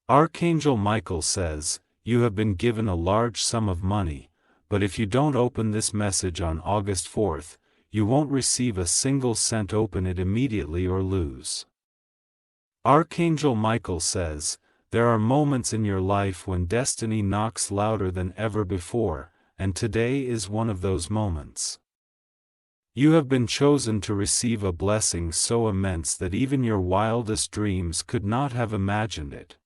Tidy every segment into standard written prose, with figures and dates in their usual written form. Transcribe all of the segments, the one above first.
Archangel Michael says, "You have been given a large sum of money, but if you don't open this message on August 4th, you won't receive a single cent. Open it immediately or lose." Archangel Michael says, "There are moments in your life when destiny knocks louder than ever before, and today is one of those moments. You have been chosen to receive a blessing so immense that even your wildest dreams could not have imagined it.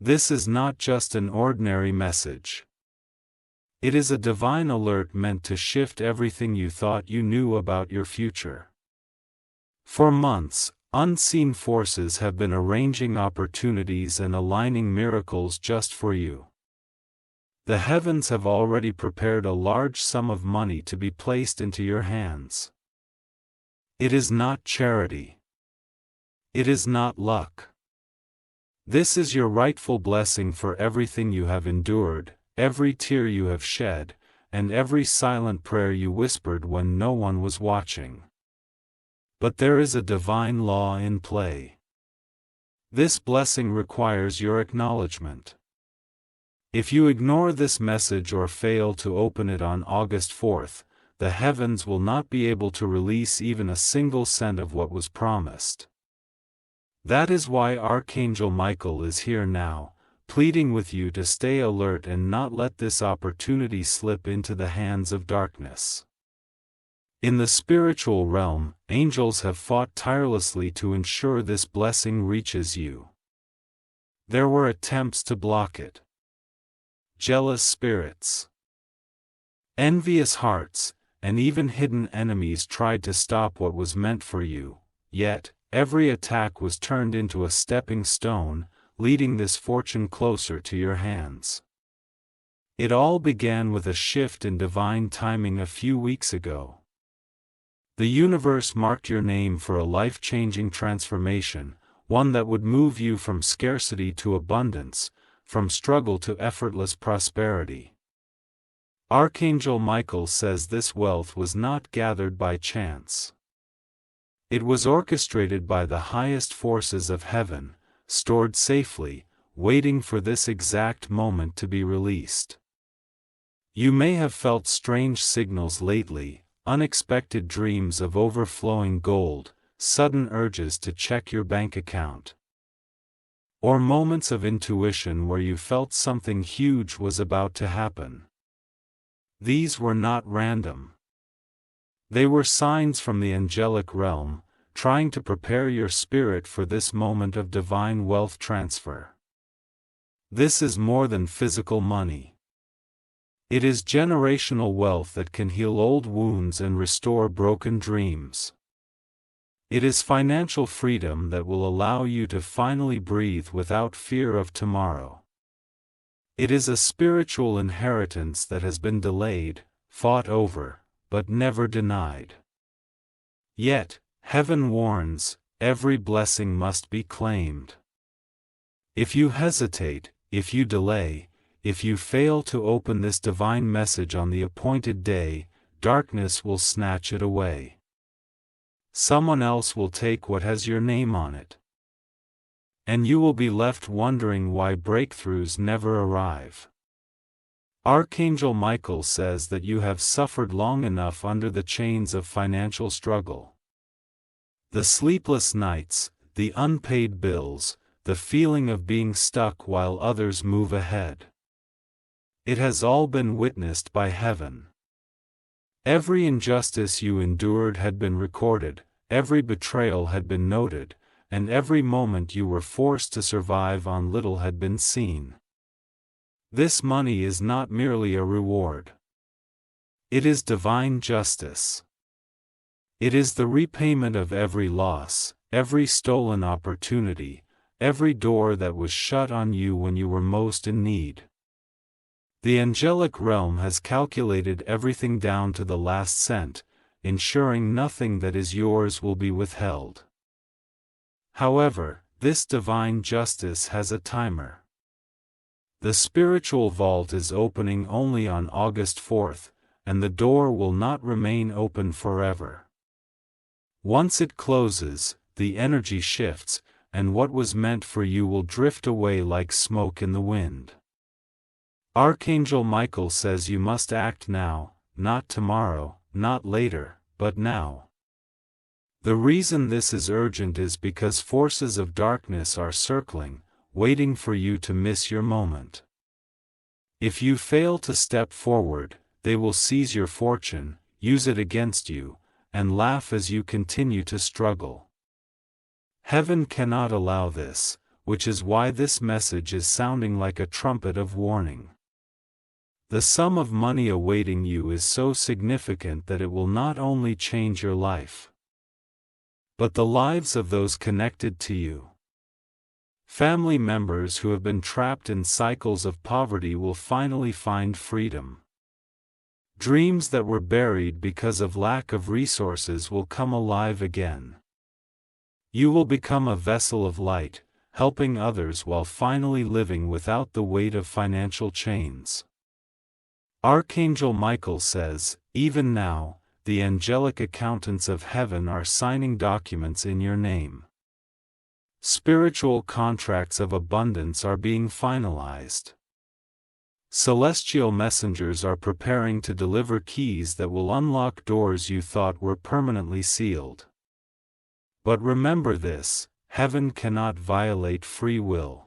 This is not just an ordinary message. It is a divine alert meant to shift everything you thought you knew about your future. For months, unseen forces have been arranging opportunities and aligning miracles just for you. The heavens have already prepared a large sum of money to be placed into your hands. It is not charity. It is not luck. This is your rightful blessing for everything you have endured, every tear you have shed, and every silent prayer you whispered when no one was watching. But there is a divine law in play. This blessing requires your acknowledgement. If you ignore this message or fail to open it on August 4th, the heavens will not be able to release even a single cent of what was promised. That is why Archangel Michael is here now, pleading with you to stay alert and not let this opportunity slip into the hands of darkness. In the spiritual realm, angels have fought tirelessly to ensure this blessing reaches you. There were attempts to block it. Jealous spirits, envious hearts, and even hidden enemies tried to stop what was meant for you, yet, every attack was turned into a stepping stone, leading this fortune closer to your hands. It all began with a shift in divine timing a few weeks ago. The universe marked your name for a life-changing transformation, one that would move you from scarcity to abundance, from struggle to effortless prosperity. Archangel Michael says this wealth was not gathered by chance. It was orchestrated by the highest forces of heaven, stored safely, waiting for this exact moment to be released. You may have felt strange signals lately, unexpected dreams of overflowing gold, sudden urges to check your bank account, or moments of intuition where you felt something huge was about to happen. These were not random. They were signs from the angelic realm, trying to prepare your spirit for this moment of divine wealth transfer. This is more than physical money. It is generational wealth that can heal old wounds and restore broken dreams. It is financial freedom that will allow you to finally breathe without fear of tomorrow. It is a spiritual inheritance that has been delayed, fought over, but never denied. Yet, heaven warns, every blessing must be claimed. If you hesitate, if you delay, if you fail to open this divine message on the appointed day, darkness will snatch it away. Someone else will take what has your name on it. And you will be left wondering why breakthroughs never arrive. Archangel Michael says that you have suffered long enough under the chains of financial struggle. The sleepless nights, the unpaid bills, the feeling of being stuck while others move ahead. It has all been witnessed by heaven. Every injustice you endured had been recorded, every betrayal had been noted, and every moment you were forced to survive on little had been seen. This money is not merely a reward. It is divine justice. It is the repayment of every loss, every stolen opportunity, every door that was shut on you when you were most in need. The angelic realm has calculated everything down to the last cent, ensuring nothing that is yours will be withheld. However, this divine justice has a timer. The spiritual vault is opening only on August 4th, and the door will not remain open forever. Once it closes, the energy shifts, and what was meant for you will drift away like smoke in the wind. Archangel Michael says you must act now, not tomorrow, not later, but now. The reason this is urgent is because forces of darkness are circling, waiting for you to miss your moment. If you fail to step forward, they will seize your fortune, use it against you, and laugh as you continue to struggle. Heaven cannot allow this, which is why this message is sounding like a trumpet of warning. The sum of money awaiting you is so significant that it will not only change your life, but the lives of those connected to you. Family members who have been trapped in cycles of poverty will finally find freedom. Dreams that were buried because of lack of resources will come alive again. You will become a vessel of light, helping others while finally living without the weight of financial chains. Archangel Michael says, even now, the angelic accountants of heaven are signing documents in your name. Spiritual contracts of abundance are being finalized. Celestial messengers are preparing to deliver keys that will unlock doors you thought were permanently sealed. But remember this, heaven cannot violate free will.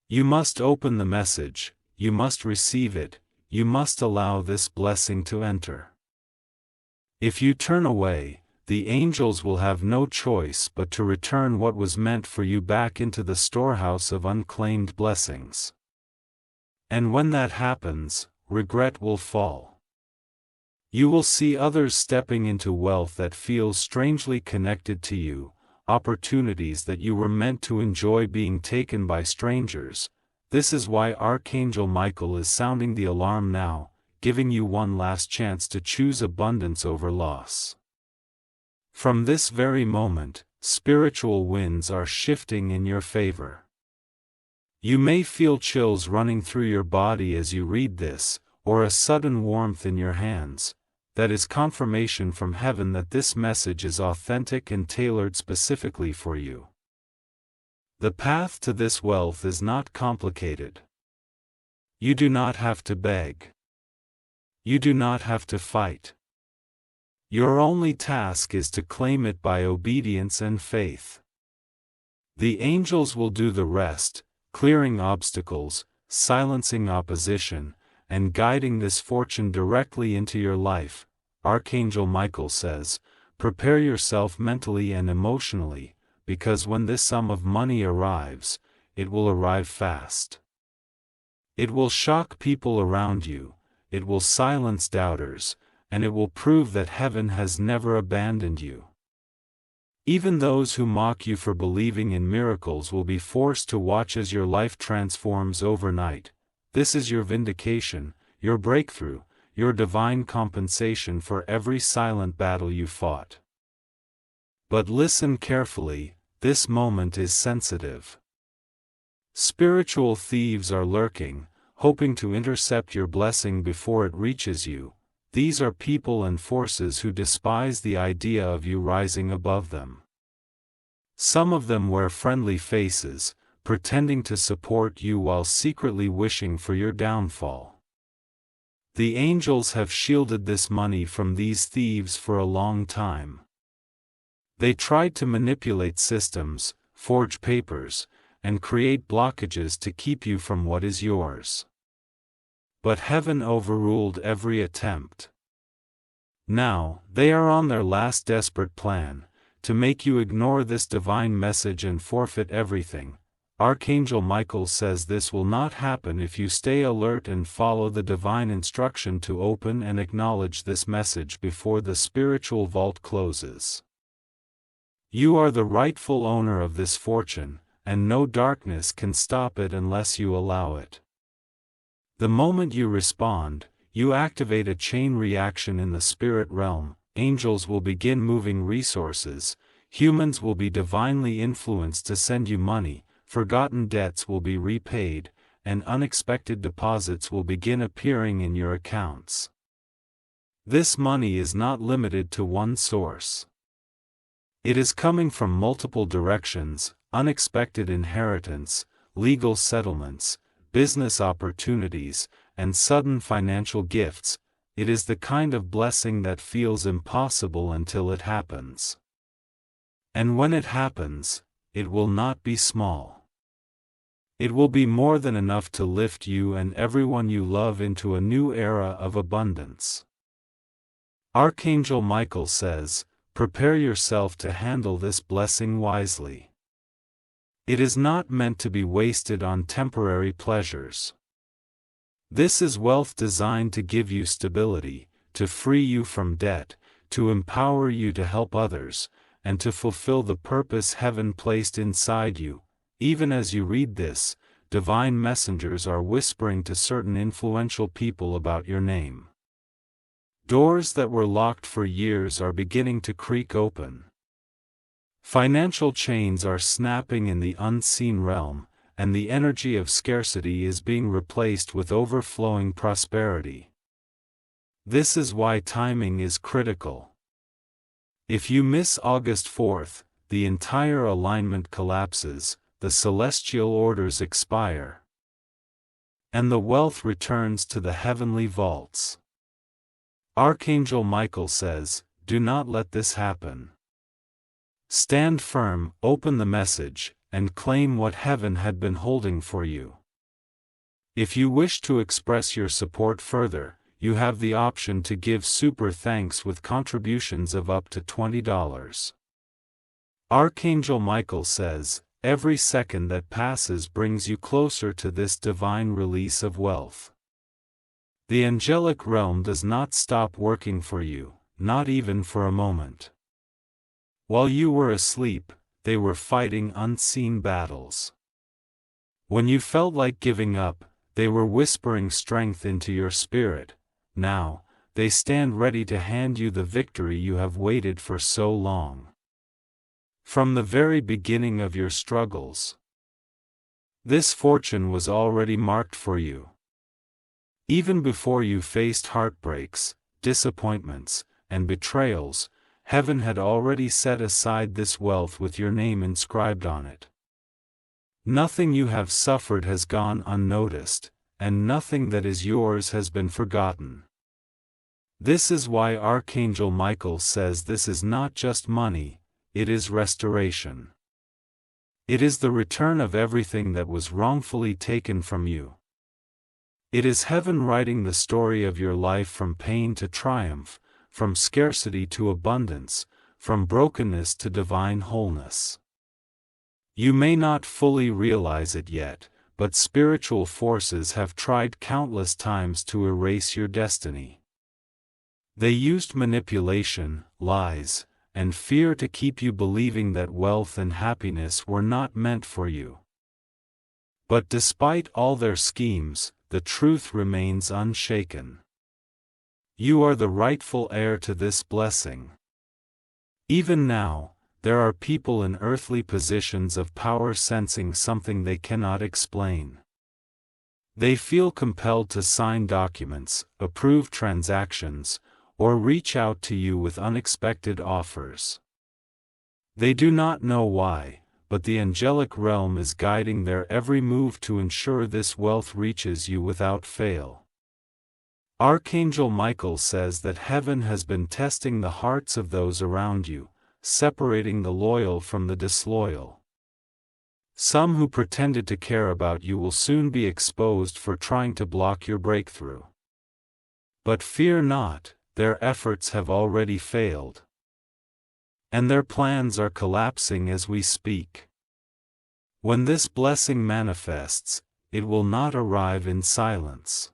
You must open the message, you must receive it, you must allow this blessing to enter. If you turn away, the angels will have no choice but to return what was meant for you back into the storehouse of unclaimed blessings. And when that happens, regret will fall. You will see others stepping into wealth that feels strangely connected to you, opportunities that you were meant to enjoy being taken by strangers. This is why Archangel Michael is sounding the alarm now, giving you one last chance to choose abundance over loss. From this very moment, spiritual winds are shifting in your favor. You may feel chills running through your body as you read this, or a sudden warmth in your hands. That is confirmation from heaven that this message is authentic and tailored specifically for you. The path to this wealth is not complicated. You do not have to beg. You do not have to fight. Your only task is to claim it by obedience and faith. The angels will do the rest, clearing obstacles, silencing opposition, and guiding this fortune directly into your life. Archangel Michael says, prepare yourself mentally and emotionally, because when this sum of money arrives, it will arrive fast. It will shock people around you, it will silence doubters, and it will prove that heaven has never abandoned you. Even those who mock you for believing in miracles will be forced to watch as your life transforms overnight. This is your vindication, your breakthrough, your divine compensation for every silent battle you fought. But listen carefully, this moment is sensitive. Spiritual thieves are lurking, hoping to intercept your blessing before it reaches you. These are people and forces who despise the idea of you rising above them. Some of them wear friendly faces, pretending to support you while secretly wishing for your downfall. The angels have shielded this money from these thieves for a long time. They tried to manipulate systems, forge papers, and create blockages to keep you from what is yours. But heaven overruled every attempt. Now, they are on their last desperate plan, to make you ignore this divine message and forfeit everything. Archangel Michael says this will not happen if you stay alert and follow the divine instruction to open and acknowledge this message before the spiritual vault closes. You are the rightful owner of this fortune, and no darkness can stop it unless you allow it. The moment you respond, you activate a chain reaction in the spirit realm. Angels will begin moving resources, humans will be divinely influenced to send you money, forgotten debts will be repaid, and unexpected deposits will begin appearing in your accounts. This money is not limited to one source. It is coming from multiple directions, unexpected inheritance, legal settlements, business opportunities, and sudden financial gifts. It is the kind of blessing that feels impossible until it happens. And when it happens, it will not be small. It will be more than enough to lift you and everyone you love into a new era of abundance. Archangel Michael says, prepare yourself to handle this blessing wisely. It is not meant to be wasted on temporary pleasures. This is wealth designed to give you stability, to free you from debt, to empower you to help others, and to fulfill the purpose heaven placed inside you. Even as you read this, divine messengers are whispering to certain influential people about your name. Doors that were locked for years are beginning to creak open. Financial chains are snapping in the unseen realm, and the energy of scarcity is being replaced with overflowing prosperity. This is why timing is critical. If you miss August 4th, the entire alignment collapses, the celestial orders expire, and the wealth returns to the heavenly vaults. Archangel Michael says, do not let this happen. Stand firm, open the message, and claim what heaven had been holding for you. If you wish to express your support further, you have the option to give super thanks with contributions of up to $20. Archangel Michael says, every second that passes brings you closer to this divine release of wealth. The angelic realm does not stop working for you, not even for a moment. While you were asleep, they were fighting unseen battles. When you felt like giving up, they were whispering strength into your spirit. Now, they stand ready to hand you the victory you have waited for so long. From the very beginning of your struggles, this fortune was already marked for you. Even before you faced heartbreaks, disappointments, and betrayals, heaven had already set aside this wealth with your name inscribed on it. Nothing you have suffered has gone unnoticed, and nothing that is yours has been forgotten. This is why Archangel Michael says this is not just money, it is restoration. It is the return of everything that was wrongfully taken from you. It is heaven writing the story of your life from pain to triumph, from scarcity to abundance, from brokenness to divine wholeness. You may not fully realize it yet, but spiritual forces have tried countless times to erase your destiny. They used manipulation, lies, and fear to keep you believing that wealth and happiness were not meant for you. But despite all their schemes, the truth remains unshaken. You are the rightful heir to this blessing. Even now, there are people in earthly positions of power sensing something they cannot explain. They feel compelled to sign documents, approve transactions, or reach out to you with unexpected offers. They do not know why, but the angelic realm is guiding their every move to ensure this wealth reaches you without fail. Archangel Michael says that heaven has been testing the hearts of those around you, separating the loyal from the disloyal. Some who pretended to care about you will soon be exposed for trying to block your breakthrough. But fear not, their efforts have already failed. And their plans are collapsing as we speak. When this blessing manifests, it will not arrive in silence.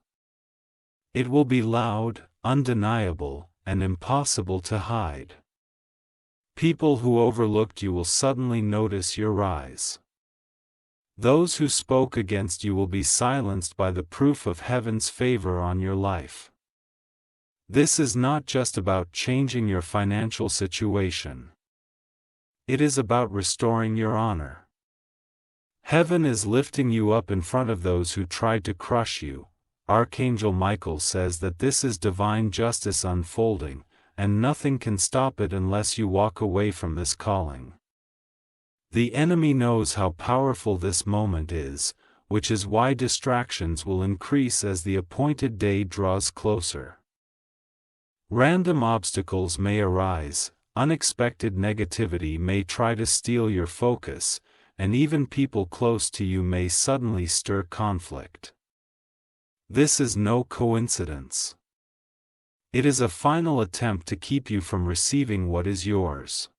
It will be loud, undeniable, and impossible to hide. People who overlooked you will suddenly notice your rise. Those who spoke against you will be silenced by the proof of heaven's favor on your life. This is not just about changing your financial situation. It is about restoring your honor. Heaven is lifting you up in front of those who tried to crush you. Archangel Michael says that this is divine justice unfolding, and nothing can stop it unless you walk away from this calling. The enemy knows how powerful this moment is, which is why distractions will increase as the appointed day draws closer. Random obstacles may arise, unexpected negativity may try to steal your focus, and even people close to you may suddenly stir conflict. This is no coincidence. It is a final attempt to keep you from receiving what is yours.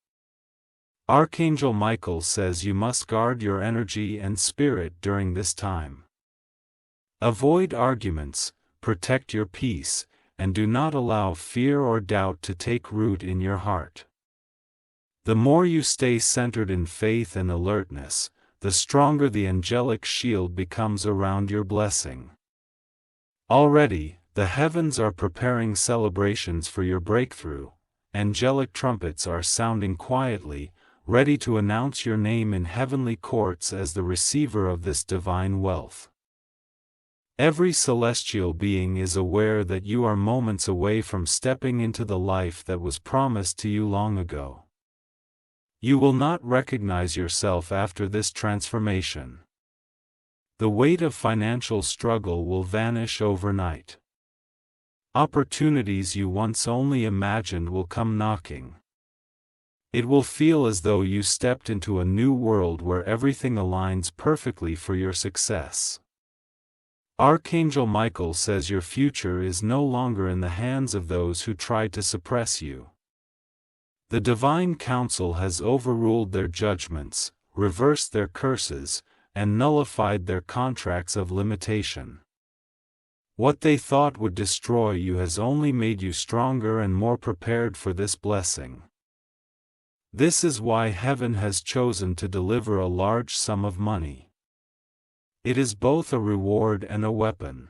Archangel Michael says you must guard your energy and spirit during this time. Avoid arguments, protect your peace, and do not allow fear or doubt to take root in your heart. The more you stay centered in faith and alertness, the stronger the angelic shield becomes around your blessing. Already, the heavens are preparing celebrations for your breakthrough. Angelic trumpets are sounding quietly, ready to announce your name in heavenly courts as the receiver of this divine wealth. Every celestial being is aware that you are moments away from stepping into the life that was promised to you long ago. You will not recognize yourself after this transformation. The weight of financial struggle will vanish overnight. Opportunities you once only imagined will come knocking. It will feel as though you stepped into a new world where everything aligns perfectly for your success. Archangel Michael says your future is no longer in the hands of those who tried to suppress you. The divine council has overruled their judgments, reversed their curses, and nullified their contracts of limitation. What they thought would destroy you has only made you stronger and more prepared for this blessing. This is why heaven has chosen to deliver a large sum of money. It is both a reward and a weapon.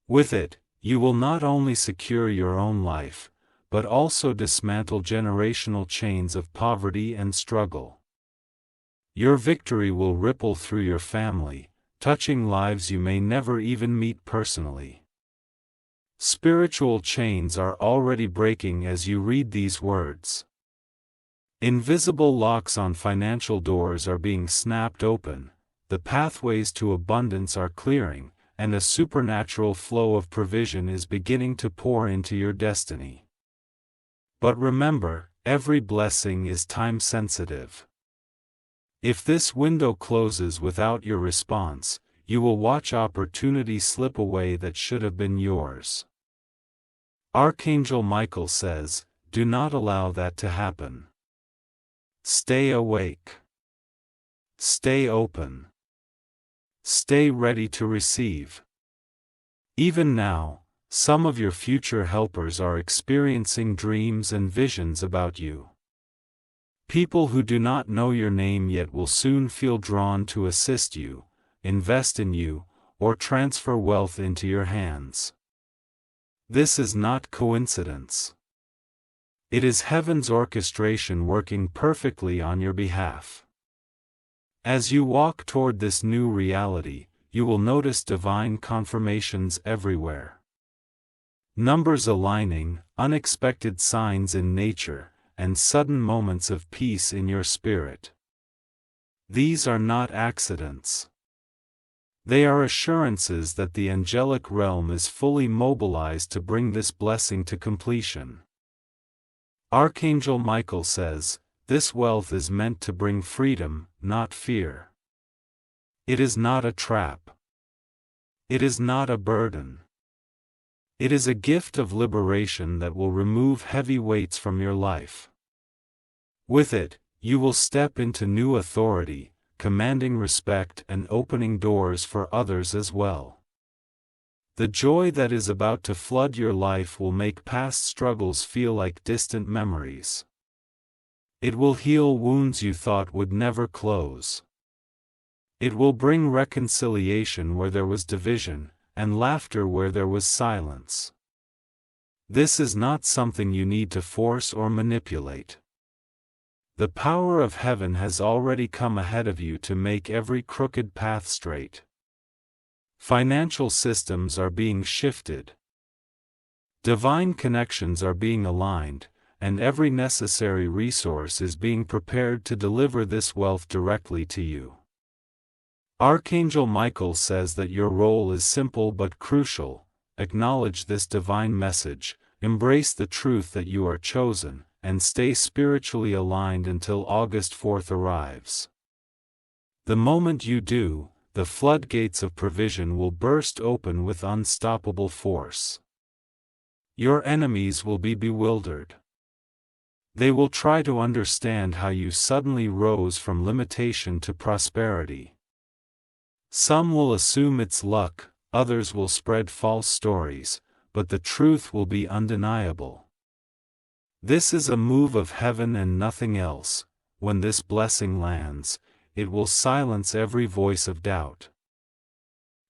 With it, you will not only secure your own life, but also dismantle generational chains of poverty and struggle. Your victory will ripple through your family, touching lives you may never even meet personally. Spiritual chains are already breaking as you read these words. Invisible locks on financial doors are being snapped open, the pathways to abundance are clearing, and a supernatural flow of provision is beginning to pour into your destiny. But remember, every blessing is time-sensitive. If this window closes without your response, you will watch opportunity slip away that should have been yours. Archangel Michael says, do not allow that to happen. Stay awake. Stay open. Stay ready to receive. Even now, some of your future helpers are experiencing dreams and visions about you. People who do not know your name yet will soon feel drawn to assist you, invest in you, or transfer wealth into your hands. This is not coincidence. It is heaven's orchestration working perfectly on your behalf. As you walk toward this new reality, you will notice divine confirmations everywhere. Numbers aligning, unexpected signs in nature, and sudden moments of peace in your spirit. These are not accidents. They are assurances that the angelic realm is fully mobilized to bring this blessing to completion. Archangel Michael says, this wealth is meant to bring freedom, not fear. It is not a trap. It is not a burden. It is a gift of liberation that will remove heavy weights from your life. With it, you will step into new authority, commanding respect and opening doors for others as well. The joy that is about to flood your life will make past struggles feel like distant memories. It will heal wounds you thought would never close. It will bring reconciliation where there was division, and laughter where there was silence. This is not something you need to force or manipulate. The power of heaven has already come ahead of you to make every crooked path straight. Financial systems are being shifted. Divine connections are being aligned, and every necessary resource is being prepared to deliver this wealth directly to you. Archangel Michael says that your role is simple but crucial. Acknowledge this divine message, embrace the truth that you are chosen, and stay spiritually aligned until August 4th arrives. The moment you do, the floodgates of provision will burst open with unstoppable force. Your enemies will be bewildered. They will try to understand how you suddenly rose from limitation to prosperity. Some will assume it's luck, others will spread false stories, but the truth will be undeniable. This is a move of heaven and nothing else. When this blessing lands, it will silence every voice of doubt.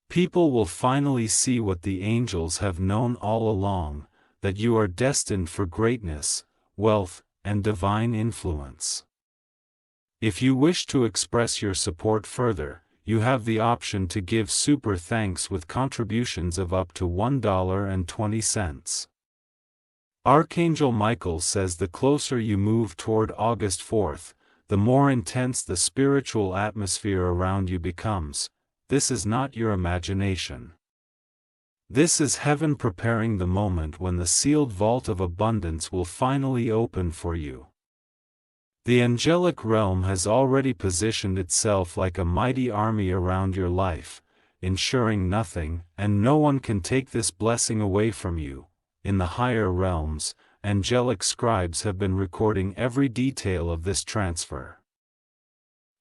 People will finally see what the angels have known all along, that you are destined for greatness, wealth, and divine influence. If you wish to express your support further, you have the option to give super thanks with contributions of up to $1.20. Archangel Michael says the closer you move toward August 4th, the more intense the spiritual atmosphere around you becomes. This is not your imagination. This is heaven preparing the moment when the sealed vault of abundance will finally open for you. The angelic realm has already positioned itself like a mighty army around your life, ensuring nothing and no one can take this blessing away from you. In the higher realms, angelic scribes have been recording every detail of this transfer.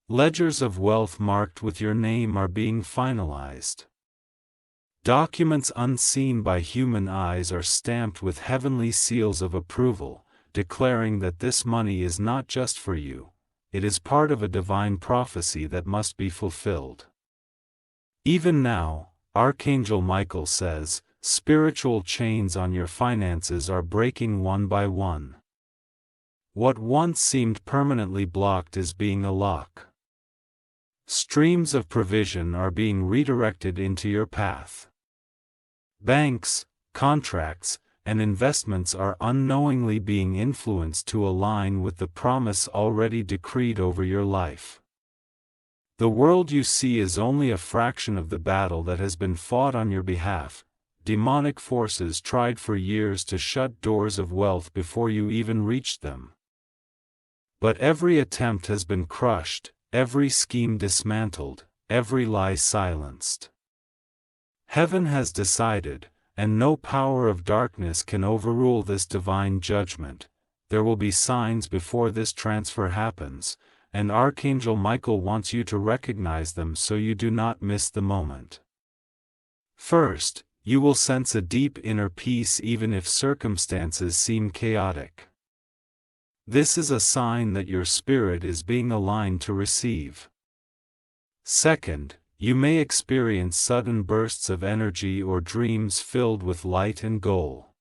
Ledgers of wealth marked with your name are being finalized. Documents unseen by human eyes are stamped with heavenly seals of approval, declaring that this money is not just for you, it is part of a divine prophecy that must be fulfilled. Even now, Archangel Michael says, spiritual chains on your finances are breaking one by one. What once seemed permanently blocked is being unlocked. Streams of provision are being redirected into your path. Banks, contracts, and investments are unknowingly being influenced to align with the promise already decreed over your life. The world you see is only a fraction of the battle that has been fought on your behalf. Demonic forces tried for years to shut doors of wealth before you even reached them. But every attempt has been crushed, every scheme dismantled, every lie silenced. Heaven has decided, and no power of darkness can overrule this divine judgment. There will be signs before this transfer happens, and Archangel Michael wants you to recognize them so you do not miss the moment. First, you will sense a deep inner peace even if circumstances seem chaotic. This is a sign that your spirit is being aligned to receive. Second, you may experience sudden bursts of energy or dreams filled with light and goal.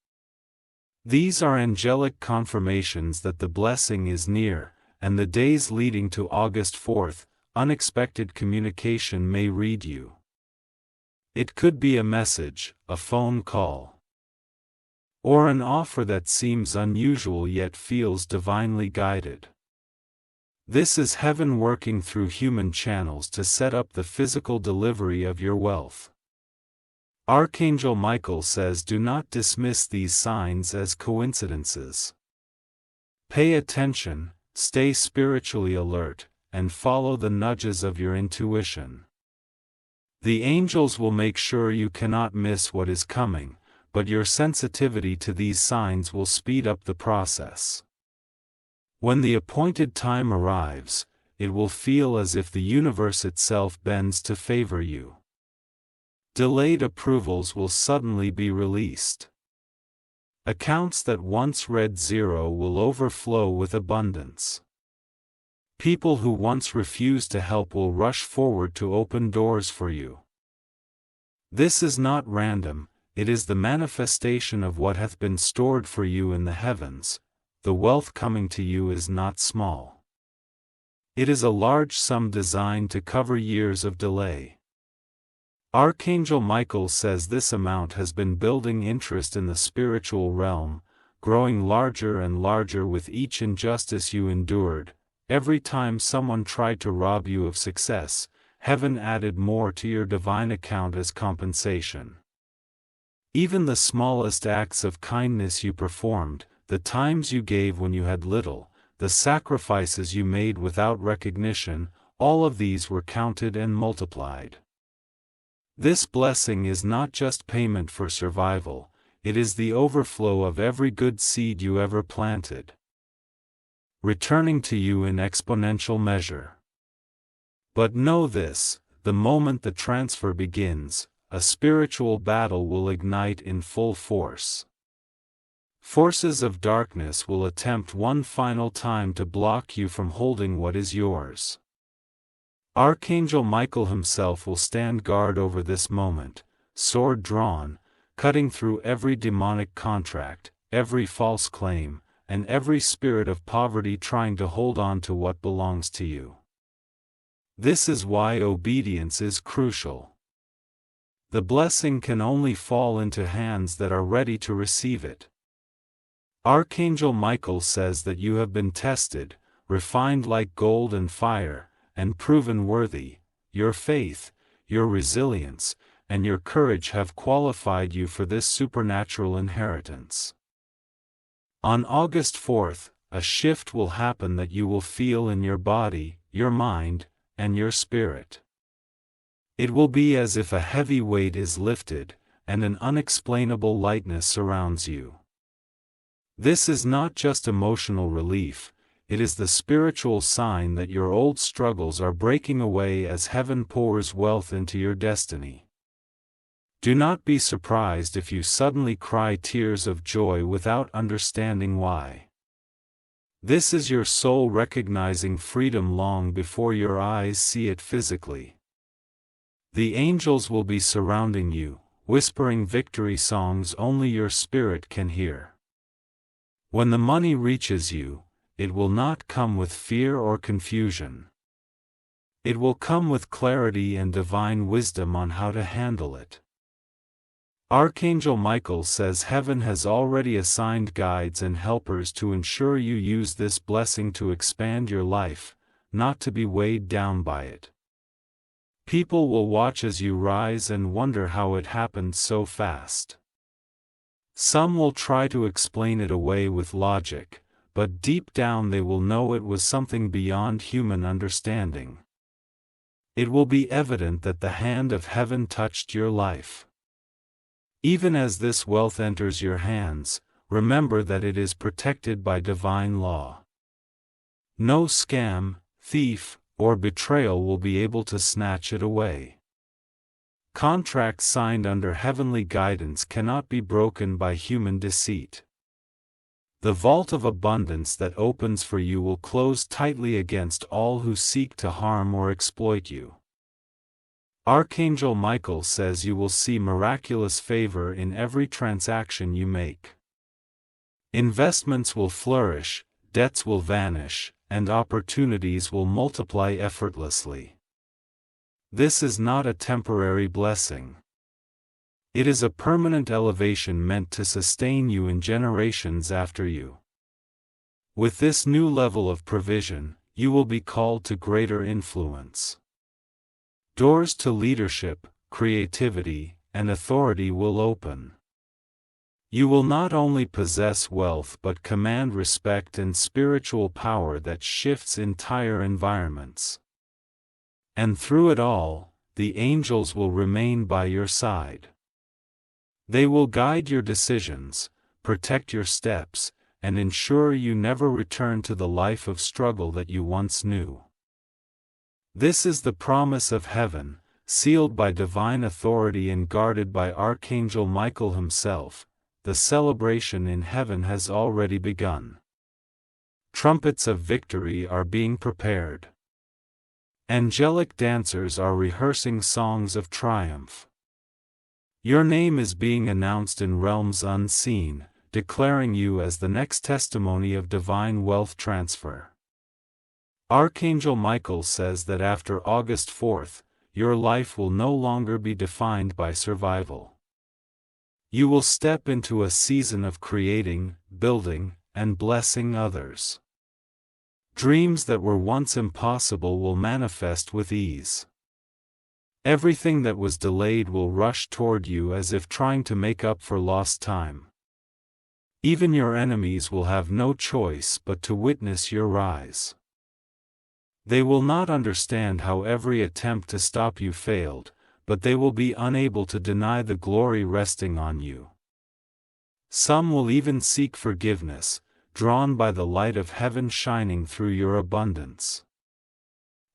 These are angelic confirmations that the blessing is near, and the days leading to August 4th, unexpected communication may read you. It could be a message, a phone call, or an offer that seems unusual yet feels divinely guided. This is heaven working through human channels to set up the physical delivery of your wealth. Archangel Michael says do not dismiss these signs as coincidences. Pay attention, stay spiritually alert, and follow the nudges of your intuition. The angels will make sure you cannot miss what is coming, but your sensitivity to these signs will speed up the process. When the appointed time arrives, it will feel as if the universe itself bends to favor you. Delayed approvals will suddenly be released. Accounts that once read zero will overflow with abundance. People who once refused to help will rush forward to open doors for you. This is not random, it is the manifestation of what hath been stored for you in the heavens. The wealth coming to you is not small. It is a large sum designed to cover years of delay. Archangel Michael says this amount has been building interest in the spiritual realm, growing larger and larger with each injustice you endured. Every time someone tried to rob you of success, heaven added more to your divine account as compensation. Even the smallest acts of kindness you performed, the times you gave when you had little, the sacrifices you made without recognition, all of these were counted and multiplied. This blessing is not just payment for survival, it is the overflow of every good seed you ever planted, returning to you in exponential measure. But know this, the moment the transfer begins, a spiritual battle will ignite in full force. Forces of darkness will attempt one final time to block you from holding what is yours. Archangel Michael himself will stand guard over this moment, sword drawn, cutting through every demonic contract, every false claim, and every spirit of poverty trying to hold on to what belongs to you. This is why obedience is crucial. The blessing can only fall into hands that are ready to receive it. Archangel Michael says that you have been tested, refined like gold and fire, and proven worthy. Your faith, your resilience, and your courage have qualified you for this supernatural inheritance. On August 4th, a shift will happen that you will feel in your body, your mind, and your spirit. It will be as if a heavy weight is lifted, and an unexplainable lightness surrounds you. This is not just emotional relief, it is the spiritual sign that your old struggles are breaking away as heaven pours wealth into your destiny. Do not be surprised if you suddenly cry tears of joy without understanding why. This is your soul recognizing freedom long before your eyes see it physically. The angels will be surrounding you, whispering victory songs only your spirit can hear. When the money reaches you, it will not come with fear or confusion. It will come with clarity and divine wisdom on how to handle it. Archangel Michael says heaven has already assigned guides and helpers to ensure you use this blessing to expand your life, not to be weighed down by it. People will watch as you rise and wonder how it happened so fast. Some will try to explain it away with logic, but deep down they will know it was something beyond human understanding. It will be evident that the hand of heaven touched your life. Even as this wealth enters your hands, remember that it is protected by divine law. No scam, thief, or betrayal will be able to snatch it away. Contracts signed under heavenly guidance cannot be broken by human deceit. The vault of abundance that opens for you will close tightly against all who seek to harm or exploit you. Archangel Michael says you will see miraculous favor in every transaction you make. Investments will flourish, debts will vanish, and opportunities will multiply effortlessly. This is not a temporary blessing. It is a permanent elevation meant to sustain you in generations after you. With this new level of provision, you will be called to greater influence. Doors to leadership, creativity, and authority will open. You will not only possess wealth but command respect and spiritual power that shifts entire environments. And through it all, the angels will remain by your side. They will guide your decisions, protect your steps, and ensure you never return to the life of struggle that you once knew. This is the promise of heaven, sealed by divine authority and guarded by Archangel Michael himself. The celebration in heaven has already begun. Trumpets of victory are being prepared. Angelic dancers are rehearsing songs of triumph. Your name is being announced in realms unseen, declaring you as the next testimony of divine wealth transfer. Archangel Michael says that after August 4th, your life will no longer be defined by survival. You will step into a season of creating, building, and blessing others. Dreams that were once impossible will manifest with ease. Everything that was delayed will rush toward you as if trying to make up for lost time. Even your enemies will have no choice but to witness your rise. They will not understand how every attempt to stop you failed, but they will be unable to deny the glory resting on you. Some will even seek forgiveness, drawn by the light of heaven shining through your abundance.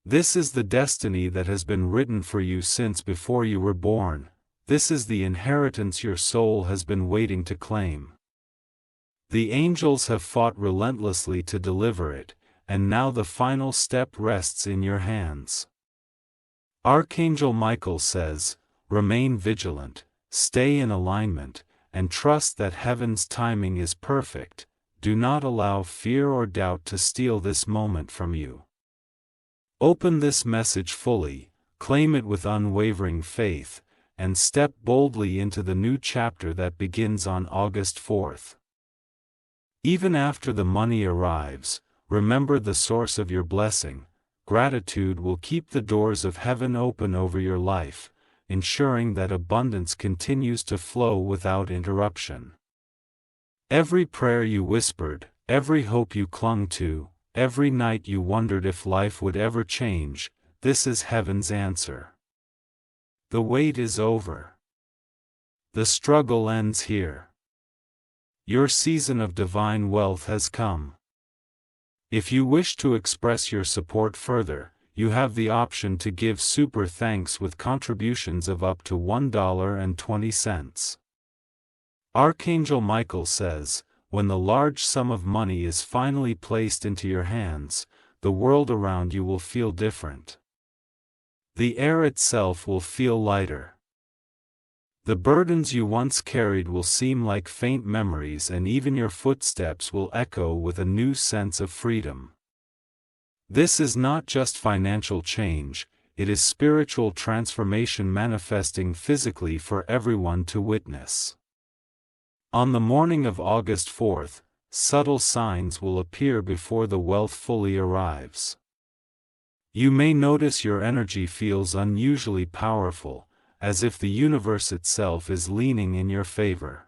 This is the destiny that has been written for you since before you were born. This is the inheritance your soul has been waiting to claim. The angels have fought relentlessly to deliver it, and now the final step rests in your hands. Archangel Michael says, remain vigilant, stay in alignment, and trust that heaven's timing is perfect. Do not allow fear or doubt to steal this moment from you. Open this message fully, claim it with unwavering faith, and step boldly into the new chapter that begins on August 4th. Even after the money arrives, remember the source of your blessing. Gratitude will keep the doors of heaven open over your life, ensuring that abundance continues to flow without interruption. Every prayer you whispered, every hope you clung to, every night you wondered if life would ever change, this is heaven's answer. The wait is over. The struggle ends here. Your season of divine wealth has come. If you wish to express your support further, you have the option to give super thanks with contributions of up to $1.20. Archangel Michael says, when the large sum of money is finally placed into your hands, the world around you will feel different. The air itself will feel lighter. The burdens you once carried will seem like faint memories, and even your footsteps will echo with a new sense of freedom. This is not just financial change, it is spiritual transformation manifesting physically for everyone to witness. On the morning of August 4th, subtle signs will appear before the wealth fully arrives. You may notice your energy feels unusually powerful, as if the universe itself is leaning in your favor.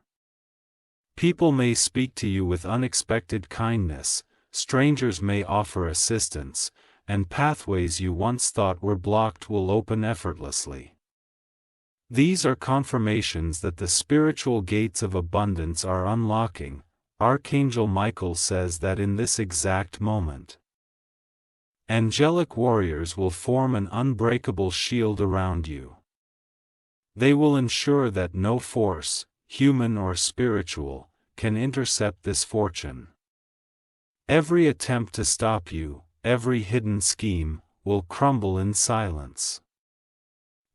People may speak to you with unexpected kindness, strangers may offer assistance, and pathways you once thought were blocked will open effortlessly. These are confirmations that the spiritual gates of abundance are unlocking. Archangel Michael says that in this exact moment, angelic warriors will form an unbreakable shield around you. They will ensure that no force, human or spiritual, can intercept this fortune. Every attempt to stop you, every hidden scheme, will crumble in silence.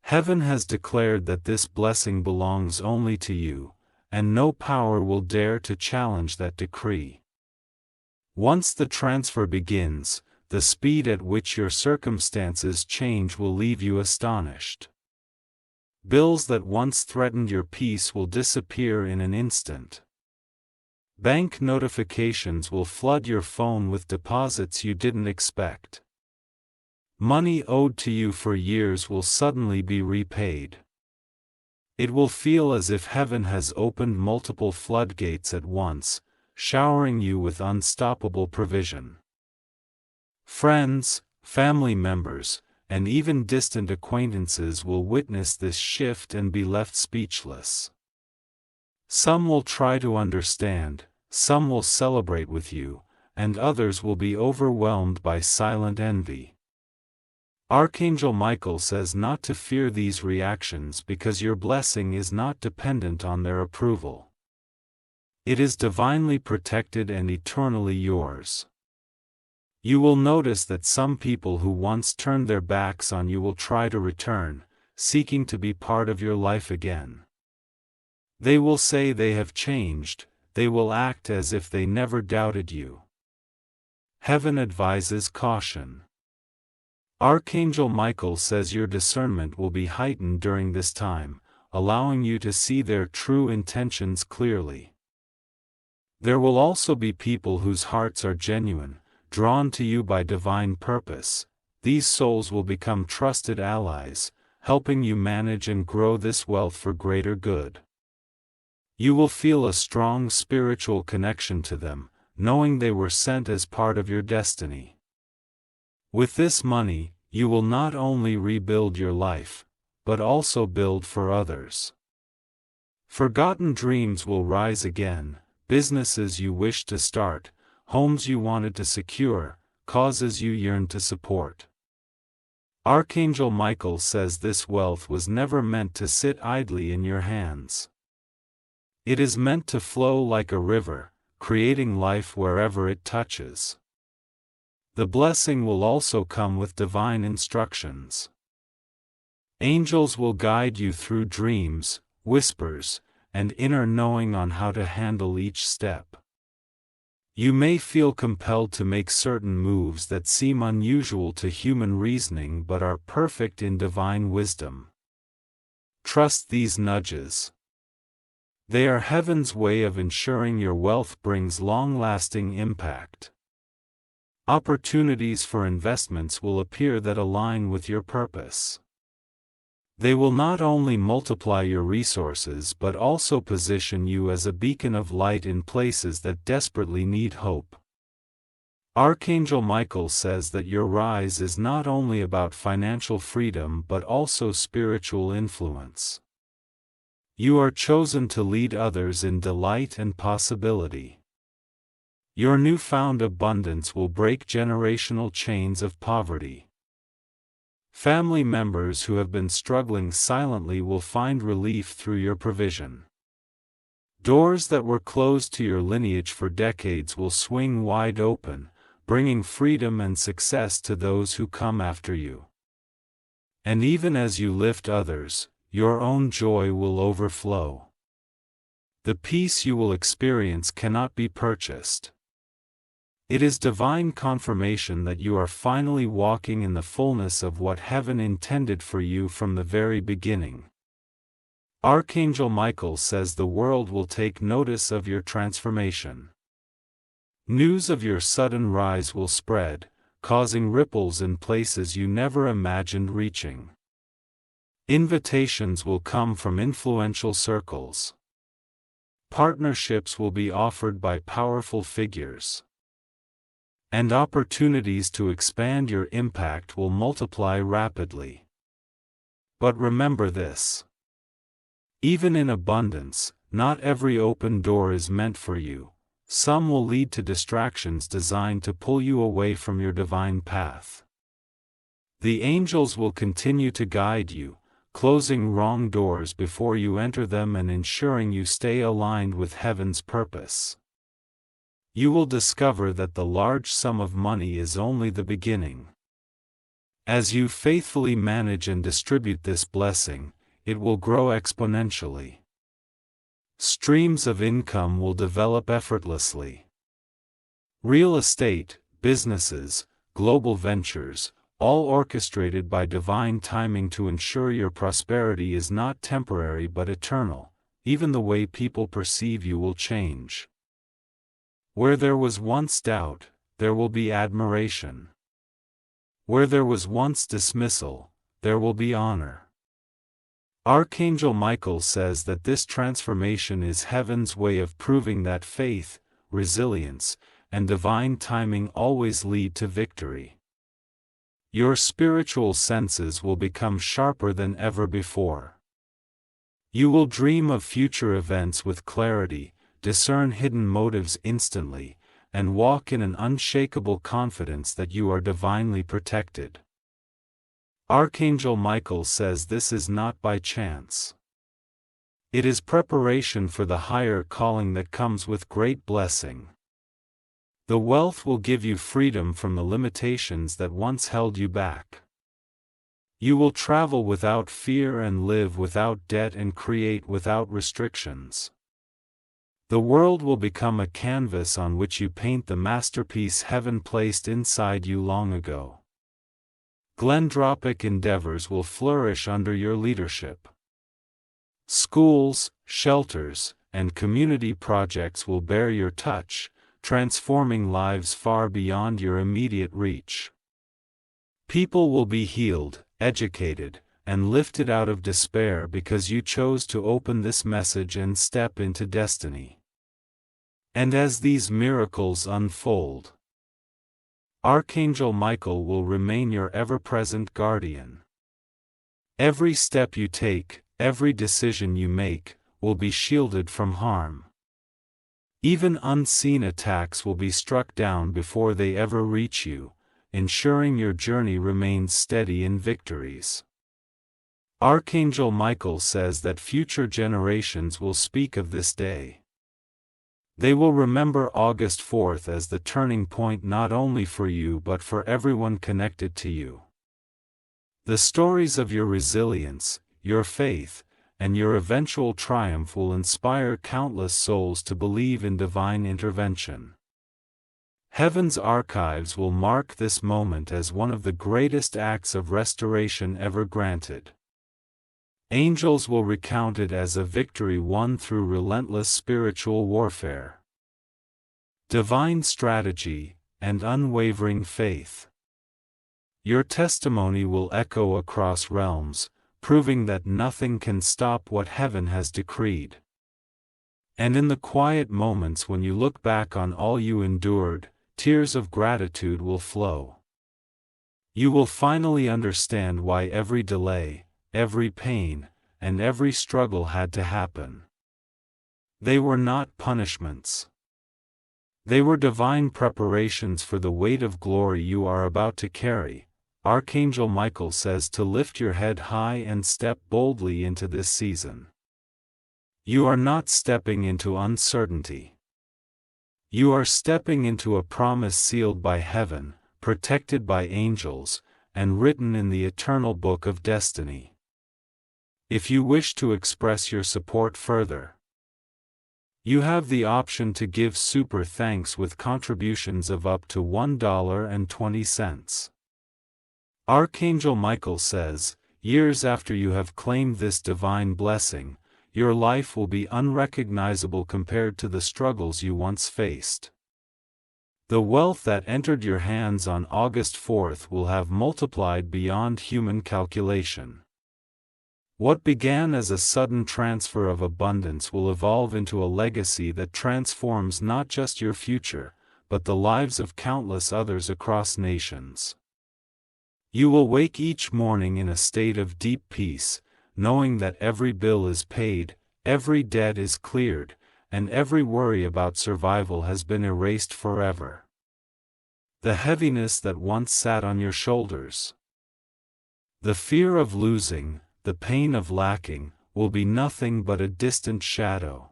Heaven has declared that this blessing belongs only to you, and no power will dare to challenge that decree. Once the transfer begins, the speed at which your circumstances change will leave you astonished. Bills that once threatened your peace will disappear in an instant. Bank notifications will flood your phone with deposits you didn't expect. Money owed to you for years will suddenly be repaid. It will feel as if heaven has opened multiple floodgates at once, showering you with unstoppable provision. Friends, family members, and even distant acquaintances will witness this shift and be left speechless. Some will try to understand, some will celebrate with you, and others will be overwhelmed by silent envy. Archangel Michael says not to fear these reactions because your blessing is not dependent on their approval. It is divinely protected and eternally yours. You will notice that some people who once turned their backs on you will try to return, seeking to be part of your life again. They will say they have changed, they will act as if they never doubted you. Heaven advises caution. Archangel Michael says your discernment will be heightened during this time, allowing you to see their true intentions clearly. There will also be people whose hearts are genuine, drawn to you by divine purpose. These souls will become trusted allies, helping you manage and grow this wealth for greater good. You will feel a strong spiritual connection to them, knowing they were sent as part of your destiny. With this money, you will not only rebuild your life, but also build for others. Forgotten dreams will rise again, businesses you wish to start, homes you wanted to secure, causes you yearn to support. Archangel Michael says this wealth was never meant to sit idly in your hands. It is meant to flow like a river, creating life wherever it touches. The blessing will also come with divine instructions. Angels will guide you through dreams, whispers, and inner knowing on how to handle each step. You may feel compelled to make certain moves that seem unusual to human reasoning but are perfect in divine wisdom. Trust these nudges. They are heaven's way of ensuring your wealth brings long-lasting impact. Opportunities for investments will appear that align with your purpose. They will not only multiply your resources but also position you as a beacon of light in places that desperately need hope. Archangel Michael says that your rise is not only about financial freedom but also spiritual influence. You are chosen to lead others in delight and possibility. Your newfound abundance will break generational chains of poverty. Family members who have been struggling silently will find relief through your provision. Doors that were closed to your lineage for decades will swing wide open, bringing freedom and success to those who come after you. And even as you lift others, your own joy will overflow. The peace you will experience cannot be purchased. It is divine confirmation that you are finally walking in the fullness of what heaven intended for you from the very beginning. Archangel Michael says the world will take notice of your transformation. News of your sudden rise will spread, causing ripples in places you never imagined reaching. Invitations will come from influential circles. Partnerships will be offered by powerful figures. And opportunities to expand your impact will multiply rapidly. But remember this. Even in abundance, not every open door is meant for you. Some will lead to distractions designed to pull you away from your divine path. The angels will continue to guide you, closing wrong doors before you enter them and ensuring you stay aligned with heaven's purpose. You will discover that the large sum of money is only the beginning. As you faithfully manage and distribute this blessing, it will grow exponentially. Streams of income will develop effortlessly. Real estate, businesses, global ventures, all orchestrated by divine timing to ensure your prosperity is not temporary but eternal. Even the way people perceive you will change. Where there was once doubt, there will be admiration. Where there was once dismissal, there will be honor. Archangel Michael says that this transformation is heaven's way of proving that faith, resilience, and divine timing always lead to victory. Your spiritual senses will become sharper than ever before. You will dream of future events with clarity, discern hidden motives instantly, and walk in an unshakable confidence that you are divinely protected. Archangel Michael says this is not by chance. It is preparation for the higher calling that comes with great blessing. The wealth will give you freedom from the limitations that once held you back. You will travel without fear and live without debt and create without restrictions. The world will become a canvas on which you paint the masterpiece heaven placed inside you long ago. Philanthropic endeavors will flourish under your leadership. Schools, shelters, and community projects will bear your touch, transforming lives far beyond your immediate reach. People will be healed, educated, and lifted out of despair because you chose to open this message and step into destiny. And as these miracles unfold, Archangel Michael will remain your ever-present guardian. Every step you take, every decision you make, will be shielded from harm. Even unseen attacks will be struck down before they ever reach you, ensuring your journey remains steady in victories. Archangel Michael says that future generations will speak of this day. They will remember August 4th as the turning point not only for you but for everyone connected to you. The stories of your resilience, your faith, and your eventual triumph will inspire countless souls to believe in divine intervention. Heaven's archives will mark this moment as one of the greatest acts of restoration ever granted. Angels will recount it as a victory won through relentless spiritual warfare, divine strategy, and unwavering faith. Your testimony will echo across realms, proving that nothing can stop what heaven has decreed. And in the quiet moments when you look back on all you endured, tears of gratitude will flow. You will finally understand why every delay, every pain, and every struggle had to happen. They were not punishments. They were divine preparations for the weight of glory you are about to carry. Archangel Michael says to lift your head high and step boldly into this season. You are not stepping into uncertainty. You are stepping into a promise sealed by heaven, protected by angels, and written in the eternal book of destiny. If you wish to express your support further, you have the option to give super thanks with contributions of up to $1.20. Archangel Michael says, years after you have claimed this divine blessing, your life will be unrecognizable compared to the struggles you once faced. The wealth that entered your hands on August 4th will have multiplied beyond human calculation. What began as a sudden transfer of abundance will evolve into a legacy that transforms not just your future, but the lives of countless others across nations. You will wake each morning in a state of deep peace, knowing that every bill is paid, every debt is cleared, and every worry about survival has been erased forever. The heaviness that once sat on your shoulders, the fear of losing, the pain of lacking, will be nothing but a distant shadow.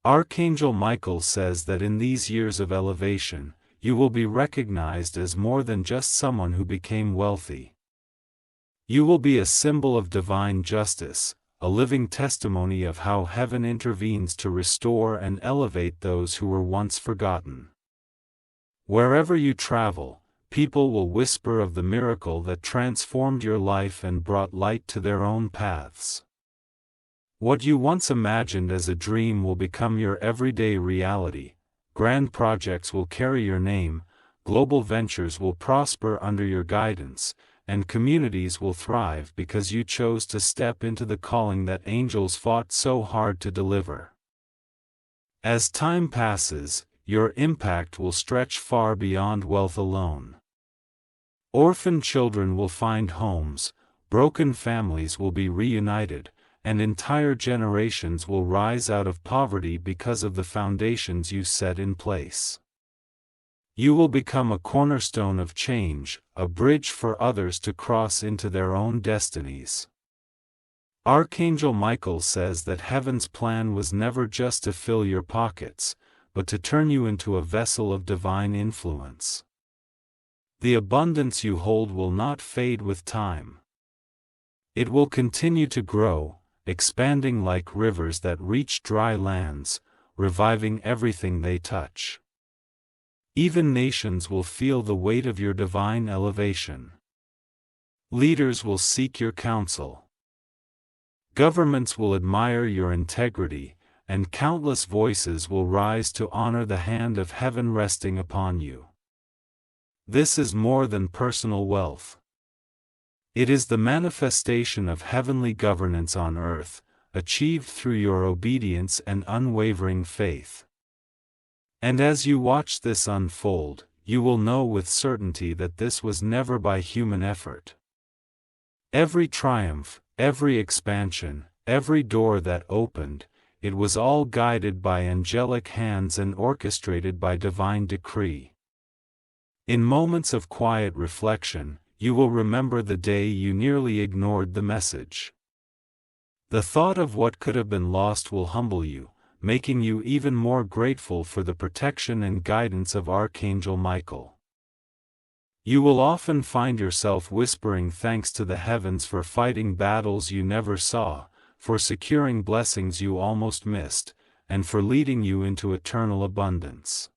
Archangel Michael says that in these years of elevation, you will be recognized as more than just someone who became wealthy. You will be a symbol of divine justice, a living testimony of how heaven intervenes to restore and elevate those who were once forgotten. Wherever you travel, people will whisper of the miracle that transformed your life and brought light to their own paths. What you once imagined as a dream will become your everyday reality. Grand projects will carry your name, global ventures will prosper under your guidance, and communities will thrive because you chose to step into the calling that angels fought so hard to deliver. As time passes, your impact will stretch far beyond wealth alone. Orphan children will find homes, broken families will be reunited, and entire generations will rise out of poverty because of the foundations you set in place. You will become a cornerstone of change, a bridge for others to cross into their own destinies. Archangel Michael says that heaven's plan was never just to fill your pockets, but to turn you into a vessel of divine influence. The abundance you hold will not fade with time. It will continue to grow, expanding like rivers that reach dry lands, reviving everything they touch. Even nations will feel the weight of your divine elevation. Leaders will seek your counsel. Governments will admire your integrity, and countless voices will rise to honor the hand of heaven resting upon you. This is more than personal wealth. It is the manifestation of heavenly governance on earth, achieved through your obedience and unwavering faith. And as you watch this unfold, you will know with certainty that this was never by human effort. Every triumph, every expansion, every door that opened, it was all guided by angelic hands and orchestrated by divine decree. In moments of quiet reflection, you will remember the day you nearly ignored the message. The thought of what could have been lost will humble you, making you even more grateful for the protection and guidance of Archangel Michael. You will often find yourself whispering thanks to the heavens for fighting battles you never saw, for securing blessings you almost missed, and for leading you into eternal abundance.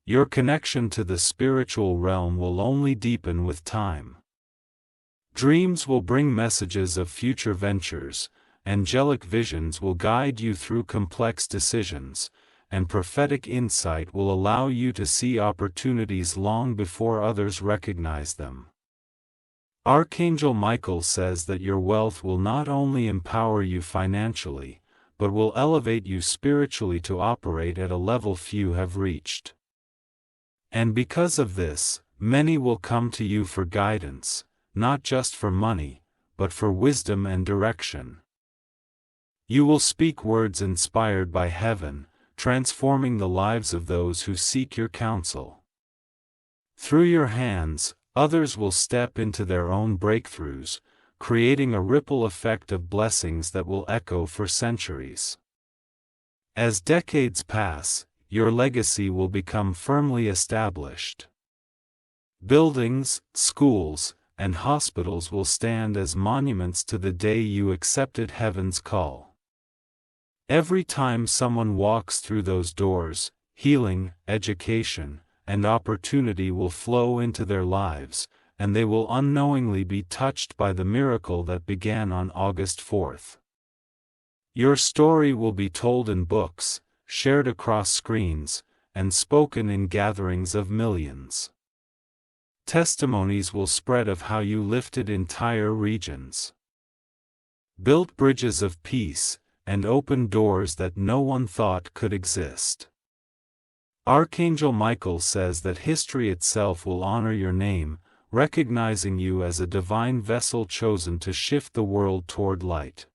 Your connection to the spiritual realm will only deepen with time. Dreams will bring messages of future ventures, angelic visions will guide you through complex decisions, and prophetic insight will allow you to see opportunities long before others recognize them. Archangel Michael says that your wealth will not only empower you financially, but will elevate you spiritually to operate at a level few have reached. And because of this, many will come to you for guidance, not just for money, but for wisdom and direction. You will speak words inspired by heaven, transforming the lives of those who seek your counsel. Through your hands, others will step into their own breakthroughs, creating a ripple effect of blessings that will echo for centuries. As decades pass, your legacy will become firmly established. Buildings, schools, and hospitals will stand as monuments to the day you accepted heaven's call. Every time someone walks through those doors, healing, education, and opportunity will flow into their lives, and they will unknowingly be touched by the miracle that began on August 4th. Your story will be told in books, shared across screens, and spoken in gatherings of millions. Testimonies will spread of how you lifted entire regions, built bridges of peace, and opened doors that no one thought could exist. Archangel Michael says that history itself will honor your name, recognizing you as a divine vessel chosen to shift the world toward light.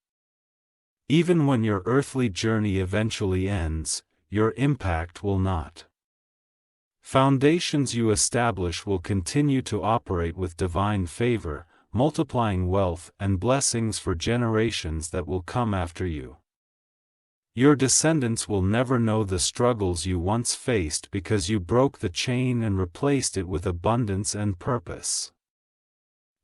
Even when your earthly journey eventually ends, your impact will not. Foundations you establish will continue to operate with divine favor, multiplying wealth and blessings for generations that will come after you. Your descendants will never know the struggles you once faced because you broke the chain and replaced it with abundance and purpose.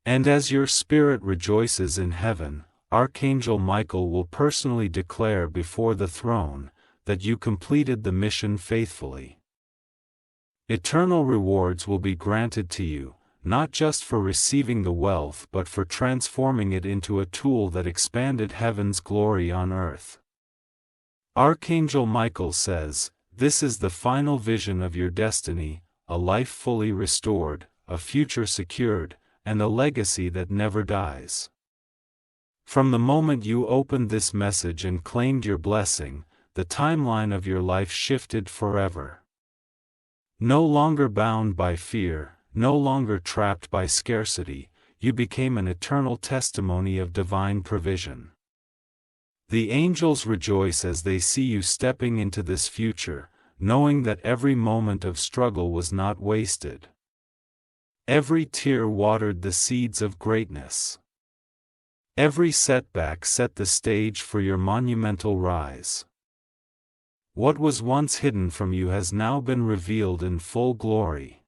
And as your spirit rejoices in heaven, Archangel Michael will personally declare before the throne that you completed the mission faithfully. Eternal rewards will be granted to you, not just for receiving the wealth but for transforming it into a tool that expanded heaven's glory on earth. Archangel Michael says, "This is the final vision of your destiny, a life fully restored, a future secured, and a legacy that never dies." From the moment you opened this message and claimed your blessing, the timeline of your life shifted forever. No longer bound by fear, no longer trapped by scarcity, you became an eternal testimony of divine provision. The angels rejoice as they see you stepping into this future, knowing that every moment of struggle was not wasted. Every tear watered the seeds of greatness. Every setback set the stage for your monumental rise. What was once hidden from you has now been revealed in full glory.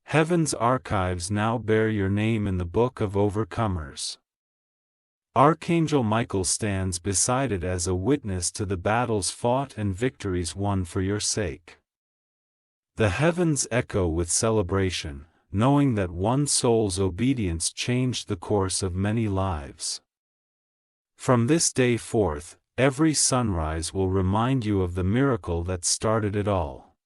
Heaven's archives now bear your name in the book of overcomers. Archangel Michael stands beside it as a witness to the battles fought and victories won for your sake. The heavens echo with celebration, knowing that one soul's obedience changed the course of many lives. From this day forth, every sunrise will remind you of the miracle that started it all.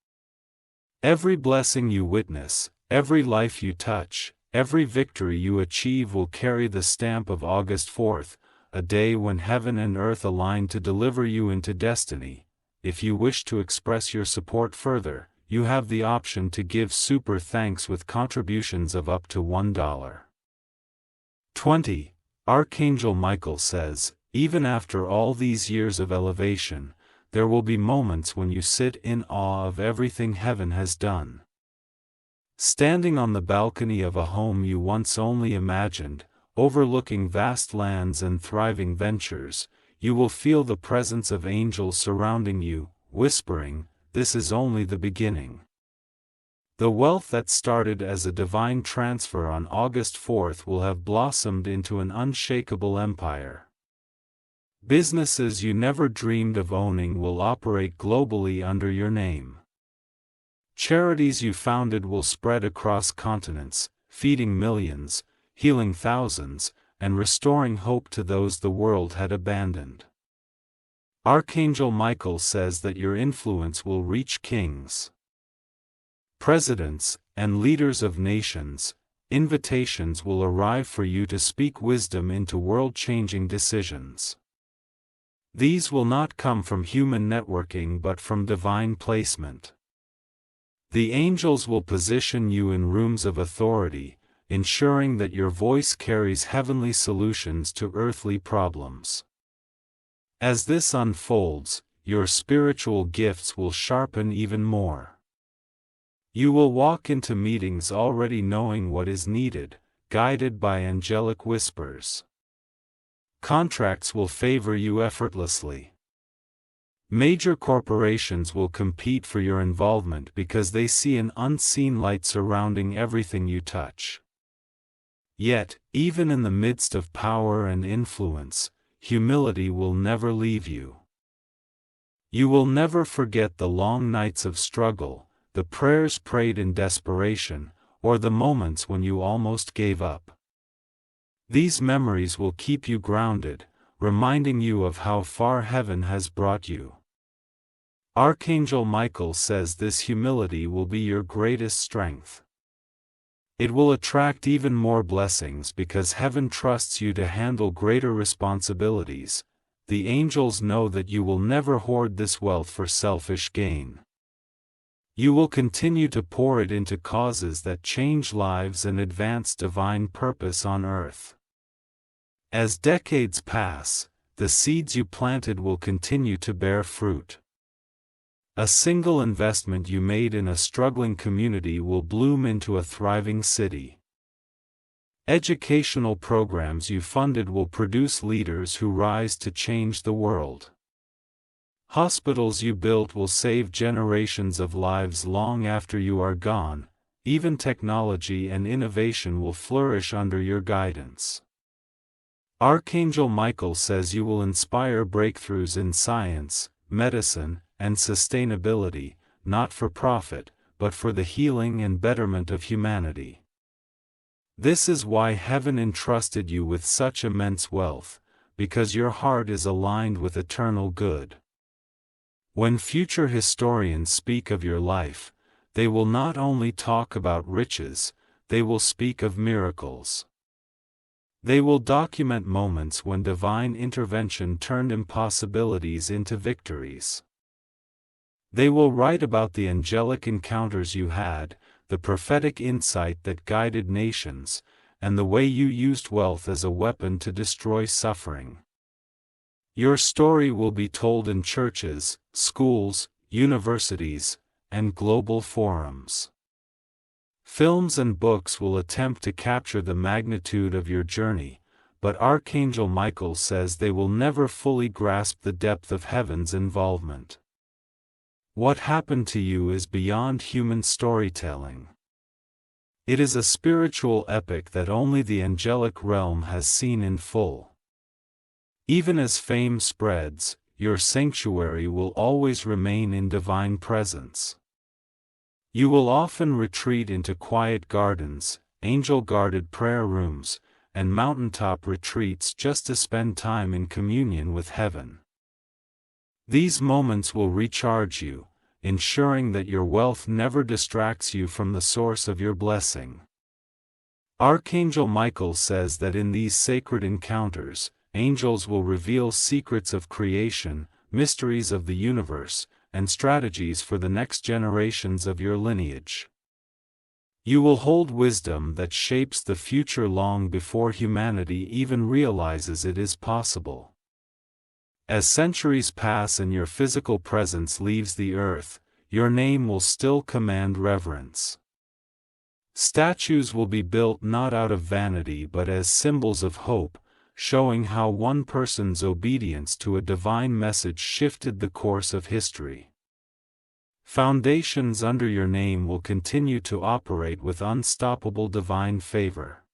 Every blessing you witness, every life you touch, every victory you achieve will carry the stamp of August 4th, a day when heaven and earth align to deliver you into destiny. If you wish to express your support further, you have the option to give super thanks with contributions of up to $1. 20. Archangel Michael says, even after all these years of elevation, there will be moments when you sit in awe of everything heaven has done. Standing on the balcony of a home you once only imagined, overlooking vast lands and thriving ventures, you will feel the presence of angels surrounding you, whispering, "This is only the beginning." The wealth that started as a divine transfer on August 4th will have blossomed into an unshakable empire. Businesses you never dreamed of owning will operate globally under your name. Charities you founded will spread across continents, feeding millions, healing thousands, and restoring hope to those the world had abandoned. Archangel Michael says that your influence will reach kings, presidents, and leaders of nations. Invitations will arrive for you to speak wisdom into world-changing decisions. These will not come from human networking but from divine placement. The angels will position you in rooms of authority, ensuring that your voice carries heavenly solutions to earthly problems. As this unfolds, your spiritual gifts will sharpen even more. You will walk into meetings already knowing what is needed, guided by angelic whispers. Contracts will favor you effortlessly. Major corporations will compete for your involvement because they see an unseen light surrounding everything you touch. Yet, even in the midst of power and influence, humility will never leave you. You will never forget the long nights of struggle, the prayers prayed in desperation, or the moments when you almost gave up. These memories will keep you grounded, reminding you of how far heaven has brought you. Archangel Michael says this humility will be your greatest strength. It will attract even more blessings because heaven trusts you to handle greater responsibilities. The angels know that you will never hoard this wealth for selfish gain. You will continue to pour it into causes that change lives and advance divine purpose on earth. As decades pass, the seeds you planted will continue to bear fruit. A single investment you made in a struggling community will bloom into a thriving city. Educational programs you funded will produce leaders who rise to change the world. Hospitals you built will save generations of lives long after you are gone. Even technology and innovation will flourish under your guidance. Archangel Michael says you will inspire breakthroughs in science, medicine, and sustainability, not for profit, but for the healing and betterment of humanity. This is why heaven entrusted you with such immense wealth, because your heart is aligned with eternal good. When future historians speak of your life, they will not only talk about riches, they will speak of miracles. They will document moments when divine intervention turned impossibilities into victories. They will write about the angelic encounters you had, the prophetic insight that guided nations, and the way you used wealth as a weapon to destroy suffering. Your story will be told in churches, schools, universities, and global forums. Films and books will attempt to capture the magnitude of your journey, but Archangel Michael says they will never fully grasp the depth of heaven's involvement. What happened to you is beyond human storytelling. It is a spiritual epic that only the angelic realm has seen in full. Even as fame spreads, your sanctuary will always remain in divine presence. You will often retreat into quiet gardens, angel-guarded prayer rooms, and mountaintop retreats just to spend time in communion with heaven. These moments will recharge you, ensuring that your wealth never distracts you from the source of your blessing. Archangel Michael says that in these sacred encounters, angels will reveal secrets of creation, mysteries of the universe, and strategies for the next generations of your lineage. You will hold wisdom that shapes the future long before humanity even realizes it is possible. As centuries pass and your physical presence leaves the earth, your name will still command reverence. Statues will be built not out of vanity but as symbols of hope, showing how one person's obedience to a divine message shifted the course of history. Foundations under your name will continue to operate with unstoppable divine favor.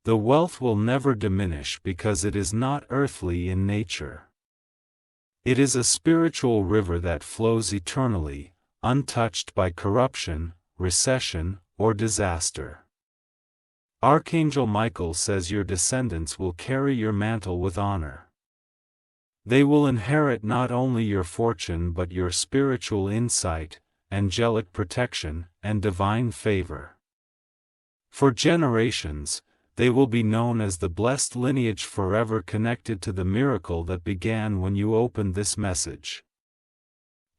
The wealth will never diminish because it is not earthly in nature. It is a spiritual river that flows eternally, untouched by corruption, recession, or disaster. Archangel Michael says your descendants will carry your mantle with honor. They will inherit not only your fortune but your spiritual insight, angelic protection, and divine favor. For generations, they will be known as the blessed lineage forever connected to the miracle that began when you opened this message.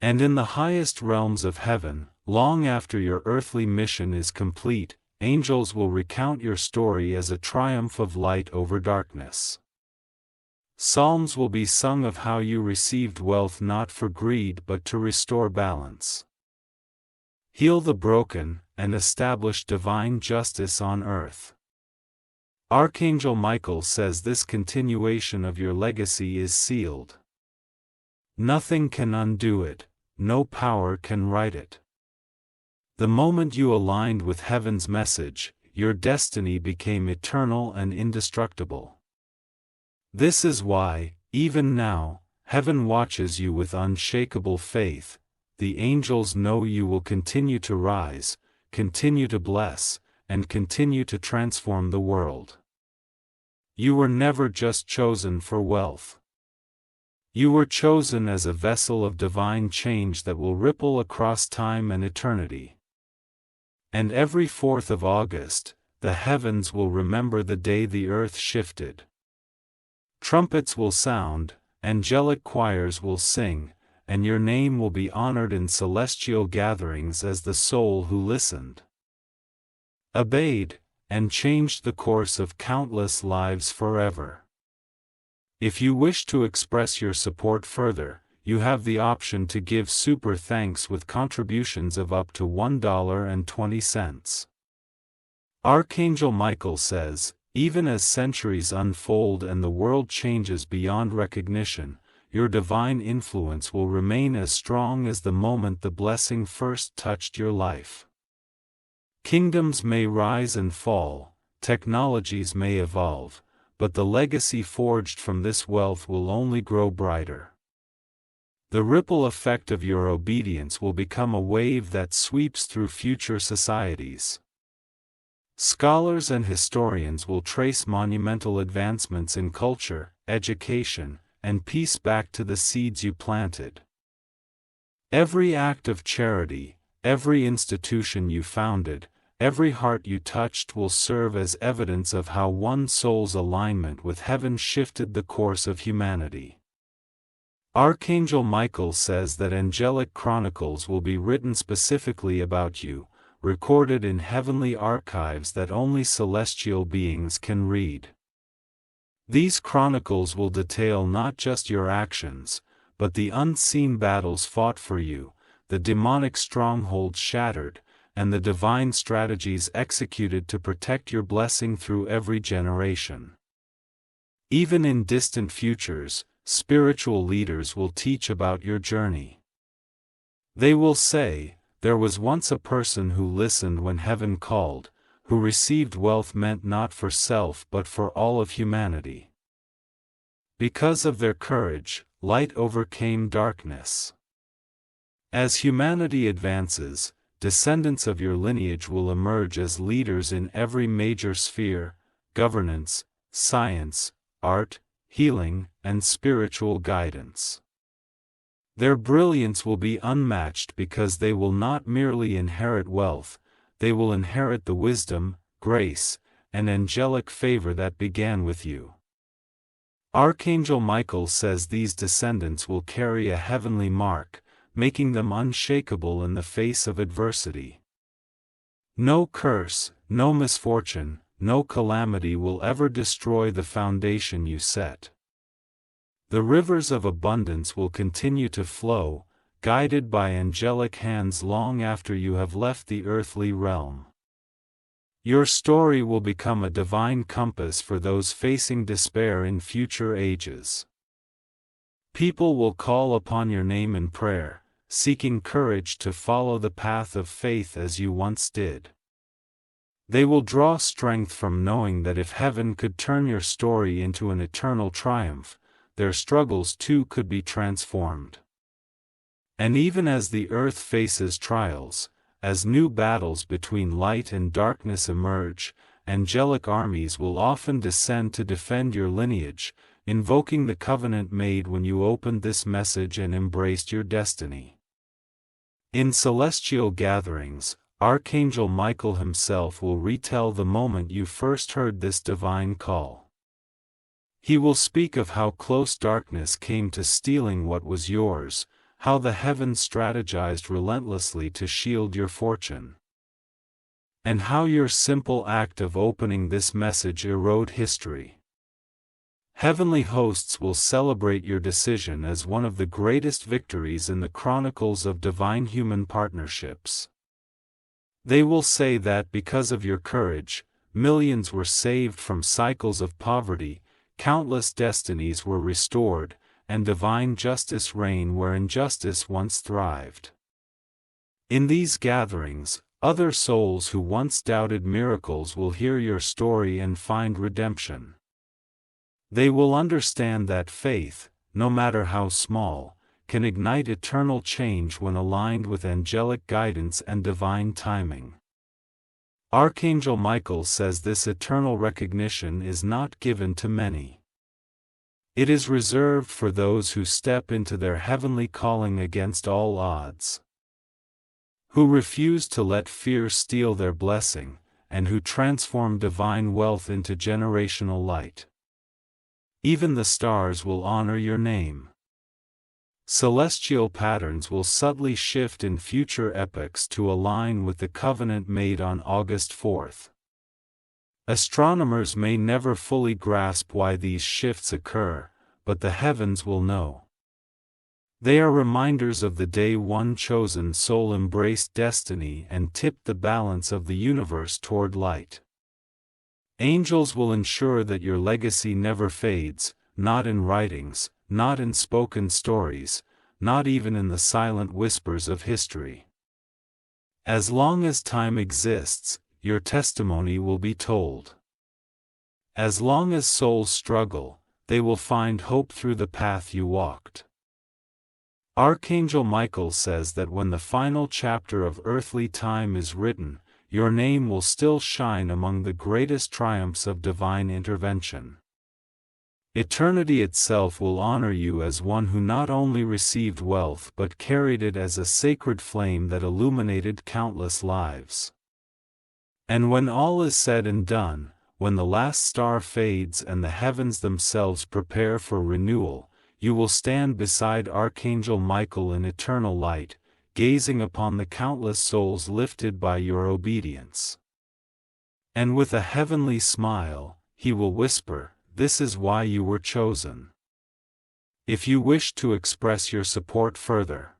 And in the highest realms of heaven, long after your earthly mission is complete, angels will recount your story as a triumph of light over darkness. Psalms will be sung of how you received wealth not for greed but to restore balance. Heal the broken, and establish divine justice on earth. Archangel Michael says this continuation of your legacy is sealed. Nothing can undo it, no power can right it. The moment you aligned with heaven's message, your destiny became eternal and indestructible. This is why, even now, heaven watches you with unshakable faith. The angels know you will continue to rise, continue to bless, and continue to transform the world. You were never just chosen for wealth. You were chosen as a vessel of divine change that will ripple across time and eternity. And every 4th of August, the heavens will remember the day the earth shifted. Trumpets will sound, angelic choirs will sing, and your name will be honored in celestial gatherings as the soul who listened, obeyed, and changed the course of countless lives forever. If you wish to express your support further, you have the option to give super thanks with contributions of up to $1.20. Archangel Michael says, even as centuries unfold and the world changes beyond recognition, your divine influence will remain as strong as the moment the blessing first touched your life. Kingdoms may rise and fall, technologies may evolve, but the legacy forged from this wealth will only grow brighter. The ripple effect of your obedience will become a wave that sweeps through future societies. Scholars and historians will trace monumental advancements in culture, education, and peace back to the seeds you planted. Every act of charity, every institution you founded, every heart you touched will serve as evidence of how one soul's alignment with heaven shifted the course of humanity. Archangel Michael says that angelic chronicles will be written specifically about you, recorded in heavenly archives that only celestial beings can read. These chronicles will detail not just your actions, but the unseen battles fought for you, the demonic strongholds shattered, and the divine strategies executed to protect your blessing through every generation. Even in distant futures, spiritual leaders will teach about your journey. They will say, "There was once a person who listened when heaven called, who received wealth meant not for self but for all of humanity." Because of their courage, light overcame darkness. As humanity advances, descendants of your lineage will emerge as leaders in every major sphere: governance, science, art, healing, and spiritual guidance. Their brilliance will be unmatched because they will not merely inherit wealth, they will inherit the wisdom, grace, and angelic favor that began with you. Archangel Michael says these descendants will carry a heavenly mark, making them unshakable in the face of adversity. No curse, no misfortune, no calamity will ever destroy the foundation you set. The rivers of abundance will continue to flow, guided by angelic hands long after you have left the earthly realm. Your story will become a divine compass for those facing despair in future ages. People will call upon your name in prayer, seeking courage to follow the path of faith as you once did. They will draw strength from knowing that if heaven could turn your story into an eternal triumph, their struggles too could be transformed. And even as the earth faces trials, as new battles between light and darkness emerge, angelic armies will often descend to defend your lineage, invoking the covenant made when you opened this message and embraced your destiny. In celestial gatherings, Archangel Michael himself will retell the moment you first heard this divine call. He will speak of how close darkness came to stealing what was yours, how the heavens strategized relentlessly to shield your fortune, and how your simple act of opening this message erode history. Heavenly hosts will celebrate your decision as one of the greatest victories in the chronicles of divine human partnerships. They will say that because of your courage, millions were saved from cycles of poverty, countless destinies were restored, and divine justice reigned where injustice once thrived. In these gatherings, other souls who once doubted miracles will hear your story and find redemption. They will understand that faith, no matter how small, can ignite eternal change when aligned with angelic guidance and divine timing. Archangel Michael says this eternal recognition is not given to many. It is reserved for those who step into their heavenly calling against all odds, who refuse to let fear steal their blessing, and who transform divine wealth into generational light. Even the stars will honor your name. Celestial patterns will subtly shift in future epochs to align with the covenant made on August 4th. Astronomers may never fully grasp why these shifts occur, but the heavens will know. They are reminders of the day one chosen soul embraced destiny and tipped the balance of the universe toward light. Angels will ensure that your legacy never fades, not in writings, not in spoken stories, not even in the silent whispers of history. As long as time exists, your testimony will be told. As long as souls struggle, they will find hope through the path you walked. Archangel Michael says that when the final chapter of earthly time is written, your name will still shine among the greatest triumphs of divine intervention. Eternity itself will honor you as one who not only received wealth but carried it as a sacred flame that illuminated countless lives. And when all is said and done, when the last star fades and the heavens themselves prepare for renewal, you will stand beside Archangel Michael in eternal light, gazing upon the countless souls lifted by your obedience. And with a heavenly smile, he will whisper, "This is why you were chosen." If you wish to express your support further,